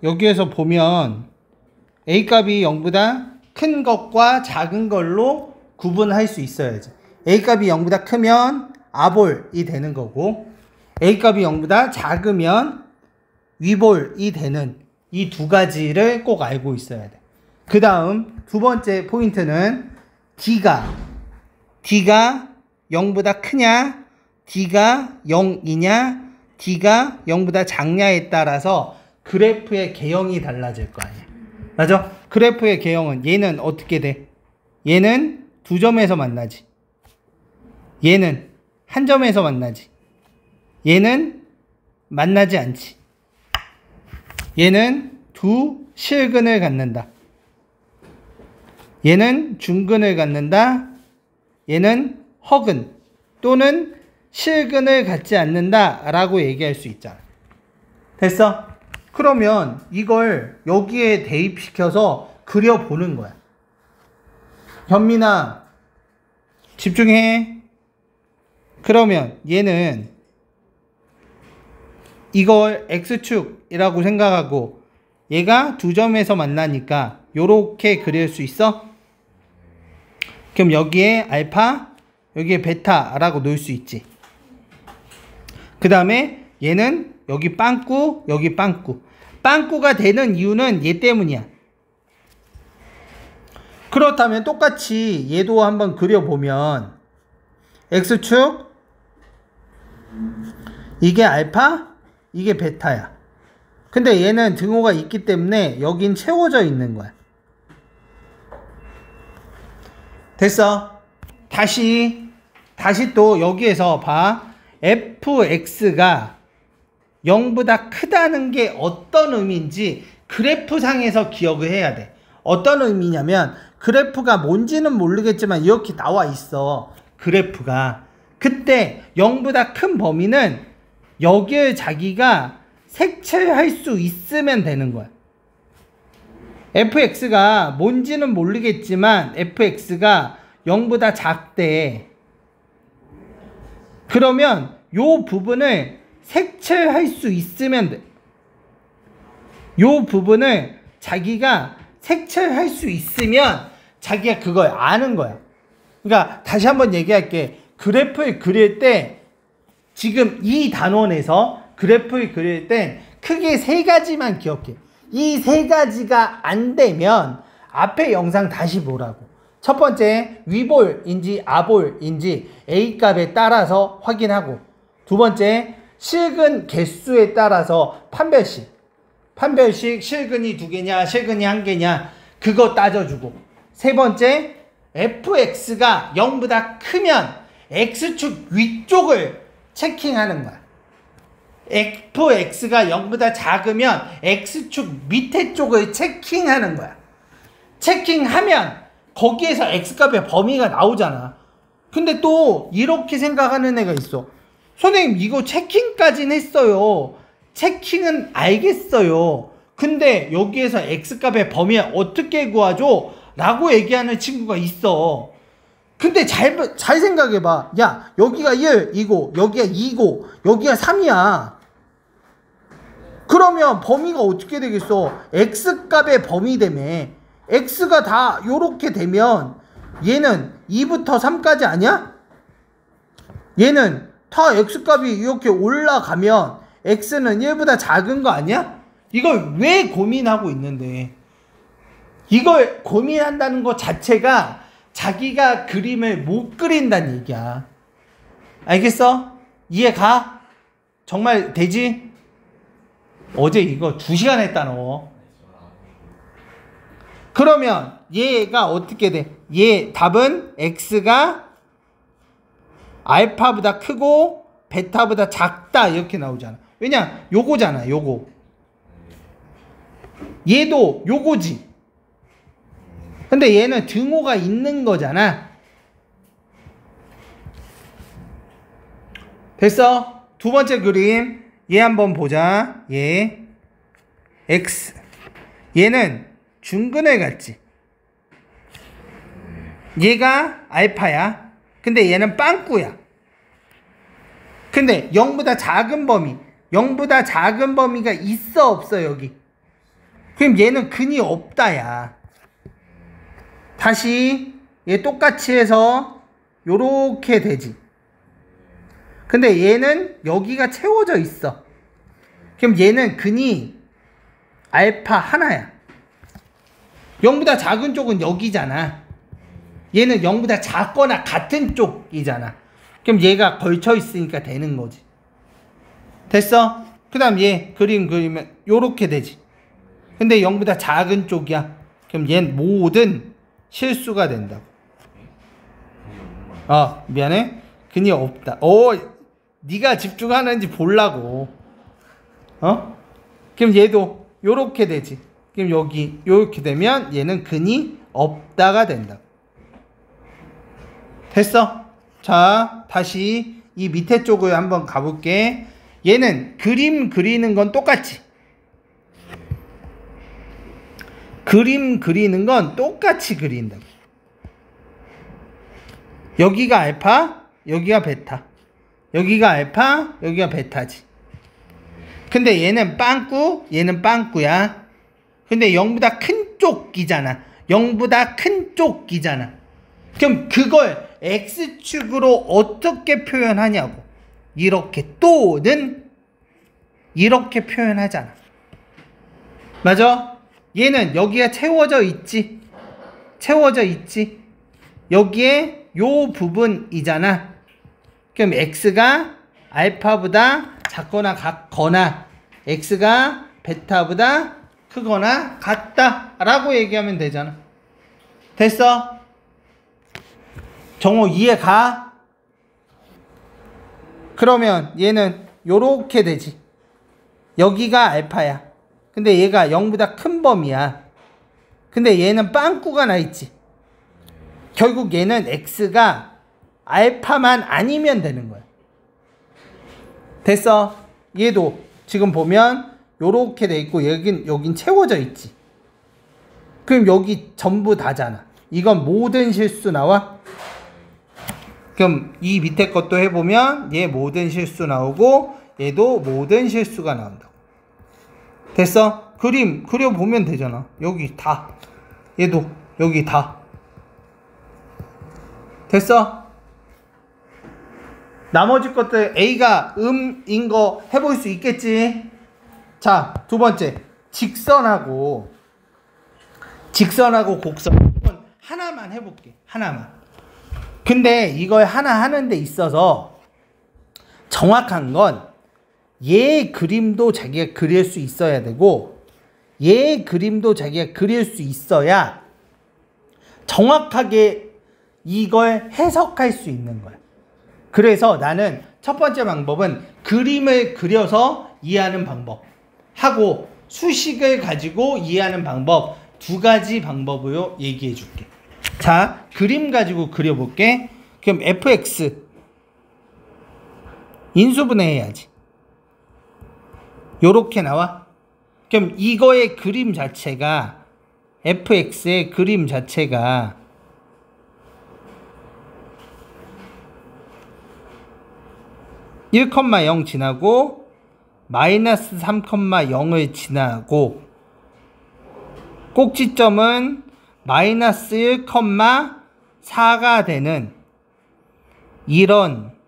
여기에서 보면 A값이 0보다 큰 것과 작은 걸로 구분할 수 있어야지. A값이 0보다 크면 아볼이 되는 거고, A값이 0보다 작으면 위볼이 되는 이 두 가지를 꼭 알고 있어야 돼. 그 다음 두 번째 포인트는 D가 0보다 크냐, D가 0이냐, D가 0보다 작냐에 따라서 그래프의 개형이 달라질 거 아니야. 맞아? 그래프의 개형은 얘는 어떻게 돼? 얘는 두 점에서 만나지. 얘는 한 점에서 만나지. 얘는 만나지 않지. 얘는 두 실근을 갖는다. 얘는 중근을 갖는다. 얘는 허근 또는 실근을 갖지 않는다 라고 얘기할 수 있잖아. 됐어? 그러면 이걸 여기에 대입시켜서 그려보는 거야. 현민아 집중해. 그러면 얘는 이걸 X축이라고 생각하고 얘가 두 점에서 만나니까 요렇게 그릴 수 있어? 그럼 여기에 알파, 여기에 베타라고 놓을 수 있지. 그 다음에 얘는 여기 빵꾸, 여기 빵꾸. 빵꾸가 되는 이유는 얘 때문이야. 그렇다면 똑같이 얘도 한번 그려보면 X축, 이게 알파, 이게 베타야. 근데 얘는 등호가 있기 때문에 여긴 채워져 있는 거야. 됐어? 다시 또 여기에서 봐. fx가 0보다 크다는 게 어떤 의미인지 그래프상에서 기억을 해야 돼. 어떤 의미냐면 그래프가 뭔지는 모르겠지만 이렇게 나와 있어. 그래프가. 그때 0보다 큰 범위는 여기를 자기가 색칠할 수 있으면 되는 거야. fx가 뭔지는 모르겠지만 fx가 0보다 작대. 그러면 요 부분을 색칠할 수 있으면 돼. 요 부분을 자기가 색칠할 수 있으면 자기가 그걸 아는 거야. 그러니까 다시 한번 얘기할게. 그래프를 그릴 때 지금 이 단원에서 그래프를 그릴 땐 크게 세 가지만 기억해. 이 세 가지가 안 되면 앞에 영상 다시 보라고. 첫 번째, 위볼인지 아볼인지 A값에 따라서 확인하고, 두 번째, 실근 개수에 따라서 판별식 실근이 두 개냐 실근이 한 개냐 그거 따져주고, 세 번째, fx가 0보다 크면 x축 위쪽을 체킹하는 거야. fx가 0보다 작으면 x축 밑에 쪽을 체킹하는 거야. 체킹하면 거기에서 x값의 범위가 나오잖아. 근데 또 이렇게 생각하는 애가 있어. 선생님 이거 체킹까지는 했어요. 체킹은 알겠어요. 근데 여기에서 x값의 범위 어떻게 구하죠? 라고 얘기하는 친구가 있어. 근데 잘 생각해봐. 야, 여기가 1이고 여기가 2고 여기가 3이야. 그러면 범위가 어떻게 되겠어? x값의 범위되며 x가 다 요렇게 되면 얘는 2부터 3까지 아니야? 얘는 다 x값이 이렇게 올라가면 x는 1보다 작은 거 아니야? 이걸 왜 고민하고 있는데? 이걸 고민한다는 것 자체가 자기가 그림을 못 그린다는 얘기야. 알겠어? 이해가? 정말 되지? 어제 이거 2시간 했다 너. 그러면 얘가 어떻게 돼? 얘 답은 x가 알파보다 크고 베타보다 작다 이렇게 나오잖아. 왜냐? 요거잖아. 요거. 얘도 요거지. 근데 얘는 등호가 있는 거잖아. 됐어? 두 번째 그림 얘 한번 보자. 얘 x 얘는 중근을 갖지. 얘가 알파야. 근데 얘는 빵꾸야. 근데 0보다 작은 범위 0보다 작은 범위가 있어 없어? 여기 그럼 얘는 근이 없다야. 다시 얘 똑같이 해서 요렇게 되지. 근데 얘는 여기가 채워져 있어. 그럼 얘는 근이 알파 하나야. 0보다 작은 쪽은 여기잖아. 얘는 0보다 작거나 같은 쪽이잖아. 그럼 얘가 걸쳐 있으니까 되는 거지. 됐어? 그 다음 얘 그림 그리면 요렇게 되지. 근데 0보다 작은 쪽이야. 그럼 얘는 모든 실수가 된다고. 미안해. 근이 없다. 네가 집중하는지 보려고. 그럼 얘도 요렇게 되지. 그럼 여기 요렇게 되면 얘는 근이 없다가 된다. 됐어? 자, 다시 이 밑에 쪽을 한번 가볼게. 얘는 그림 그리는 건 똑같지. 그림 그리는 건 똑같이 그린다. 여기가 알파, 여기가 베타. 여기가 알파, 여기가 베타지. 근데 얘는 빵꾸, 얘는 빵꾸야. 근데 0보다 큰 쪽이잖아. 0보다 큰 쪽이잖아. 그럼 그걸 X축으로 어떻게 표현하냐고. 이렇게 또는 이렇게 표현하잖아. 맞아? 얘는 여기가 채워져 있지. 채워져 있지. 여기에 요 부분이잖아. 그럼 X가 알파보다 작거나 같거나 X가 베타보다 크거나 같다 라고 얘기하면 되잖아. 됐어? 정호 이해가? 그러면 얘는 요렇게 되지. 여기가 알파야. 근데 얘가 0보다 큰 범위야. 근데 얘는 빵꾸가 나 있지. 결국 얘는 X가 알파만 아니면 되는 거야. 됐어? 얘도 지금 보면 요렇게 돼 있고 여긴 채워져 있지. 그럼 여기 전부 다잖아. 이건 모든 실수 나와? 그럼 이 밑에 것도 해보면 얘 모든 실수 나오고 얘도 모든 실수가 나온다고. 됐어? 그림 그려보면 되잖아. 여기 다. 얘도 여기 다. 됐어? 나머지 것들 A가 음인 거 해볼 수 있겠지? 자, 두 번째. 직선하고 곡선. 이건 하나만 해볼게. 하나만. 근데 이걸 하나 하는 데 있어서 정확한 건 얘 그림도 자기가 그릴 수 있어야 되고 얘 그림도 자기가 그릴 수 있어야 정확하게 이걸 해석할 수 있는 거야. 그래서 나는 첫 번째 방법은 그림을 그려서 이해하는 방법 하고 수식을 가지고 이해하는 방법 두 가지 방법으로 얘기해 줄게. 자, 그림 가지고 그려볼게. 그럼 fx 인수분해해야지. 요렇게 나와. 그럼 이거의 그림 자체가 fx의 그림 자체가 (1,0) 지나고 마이너스 3,0을 지나고 꼭지점은 마이너스 1,4가 되는 이런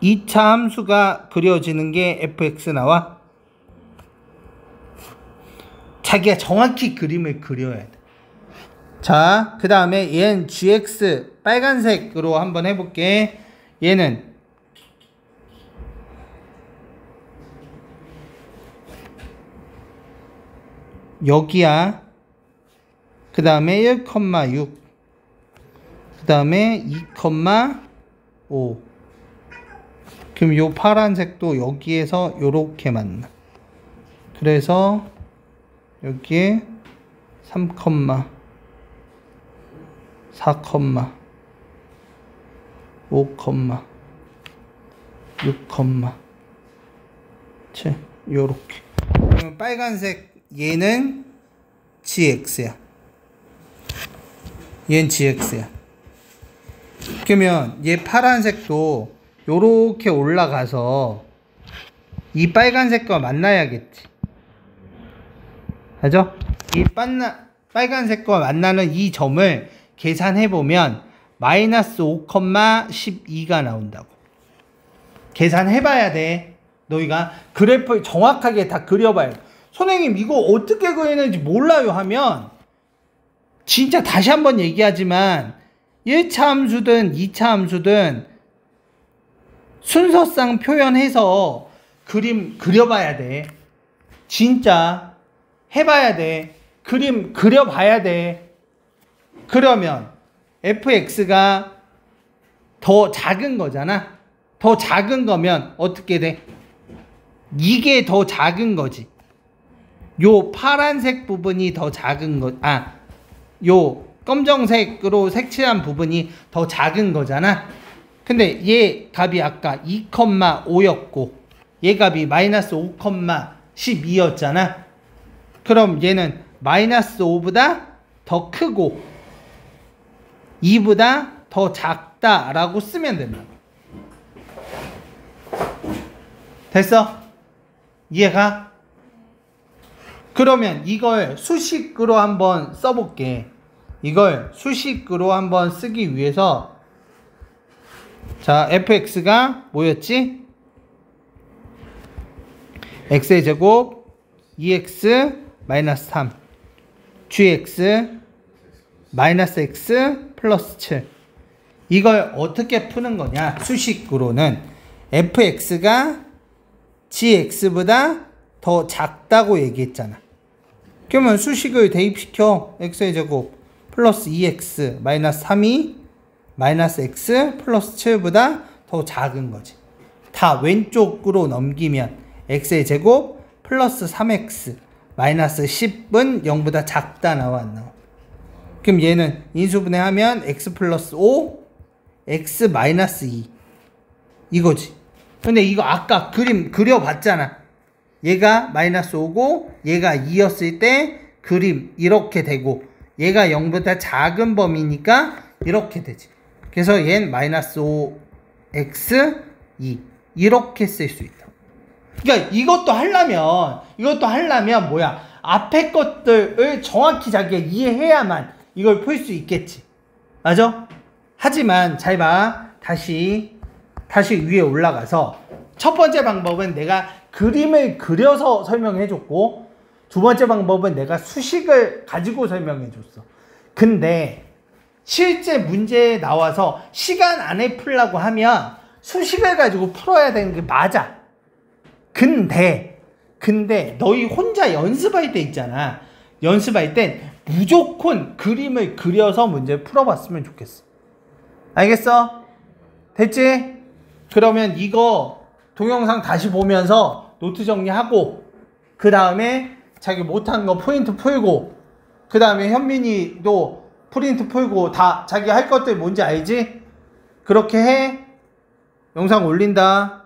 2차 함수가 그려지는 게 fx 나와. 자기가 정확히 그림을 그려야 돼. 자, 그 다음에 얘는 gx 빨간색으로 한번 해볼게. 얘는 여기야. 그 다음에 1,6 그 다음에 2,5 그럼 요 파란색도 여기에서 요렇게 만나. 그래서 여기에 3, 4, 5, 6, 7 요렇게. 그러면 빨간색 얘는 gx야. 얘는 gx야. 그러면 얘 파란색도 요렇게 올라가서 이 빨간색과 만나야겠지. 그죠? 이 빨간색과 만나는 이 점을 계산해보면 마이너스 5,12가 나온다고. 계산해봐야 돼. 너희가 그래프를 정확하게 다 그려봐야 돼. 선생님 이거 어떻게 그리는지 몰라요 하면 진짜 다시 한번 얘기하지만 1차 함수든 2차 함수든 순서상 표현해서 그림 그려봐야 돼. 진짜 해봐야 돼. 그림 그려봐야 돼. 그러면 fx가 더 작은 거잖아. 더 작은 거면 어떻게 돼? 이게 더 작은 거지. 요 파란색 부분이 더 작은 거, 요 검정색으로 색칠한 부분이 더 작은 거잖아. 근데 얘 값이 아까 2,5였고 얘 값이 마이너스 5,12였잖아. 그럼 얘는 마이너스 5보다 더 크고 2보다 더 작다라고 쓰면 된다. 됐어? 이해가? 그러면 이걸 수식으로 한번 써볼게. 이걸 수식으로 한번 쓰기 위해서 자, fx가 뭐였지? x의 제곱 2x 마이너스 3 gx 마이너스 x 플러스 7. 이걸 어떻게 푸는 거냐? 수식으로는 fx가 gx보다 더 작다고 얘기했잖아. 그러면 수식을 대입시켜. x의 제곱 플러스 2x 마이너스 3이 마이너스 x 플러스 7보다 더 작은 거지. 다 왼쪽으로 넘기면 x의 제곱 플러스 3x 마이너스 10은 0보다 작다 나와 안 나와? 그럼 얘는 인수분해하면 x 플러스 5 x 마이너스 2 이거지. 근데 이거 아까 그림 그려봤잖아. 얘가 마이너스 5고 얘가 2였을 때 그림 이렇게 되고 얘가 0보다 작은 범위니까 이렇게 되지. 그래서 얘는 마이너스 5x 2 이렇게 쓸 수 있다. 그러니까 이것도 하려면 뭐야? 앞에 것들을 정확히 자기가 이해해야만 이걸 풀 수 있겠지. 맞아? 하지만 잘 봐. 다시 위에 올라가서 첫 번째 방법은 내가 그림을 그려서 설명해 줬고 두 번째 방법은 내가 수식을 가지고 설명해 줬어. 근데 실제 문제에 나와서 시간 안에 풀라고 하면 수식을 가지고 풀어야 되는 게 맞아. 근데 너희 혼자 연습할 때 있잖아. 연습할 땐 무조건 그림을 그려서 문제 풀어봤으면 좋겠어. 알겠어? 됐지? 그러면 이거 동영상 다시 보면서 노트 정리하고 그 다음에 자기 못한 거 포인트 풀고 그 다음에 현민이도 프린트 풀고 다 자기 할 것들 뭔지 알지? 그렇게 해. 영상 올린다.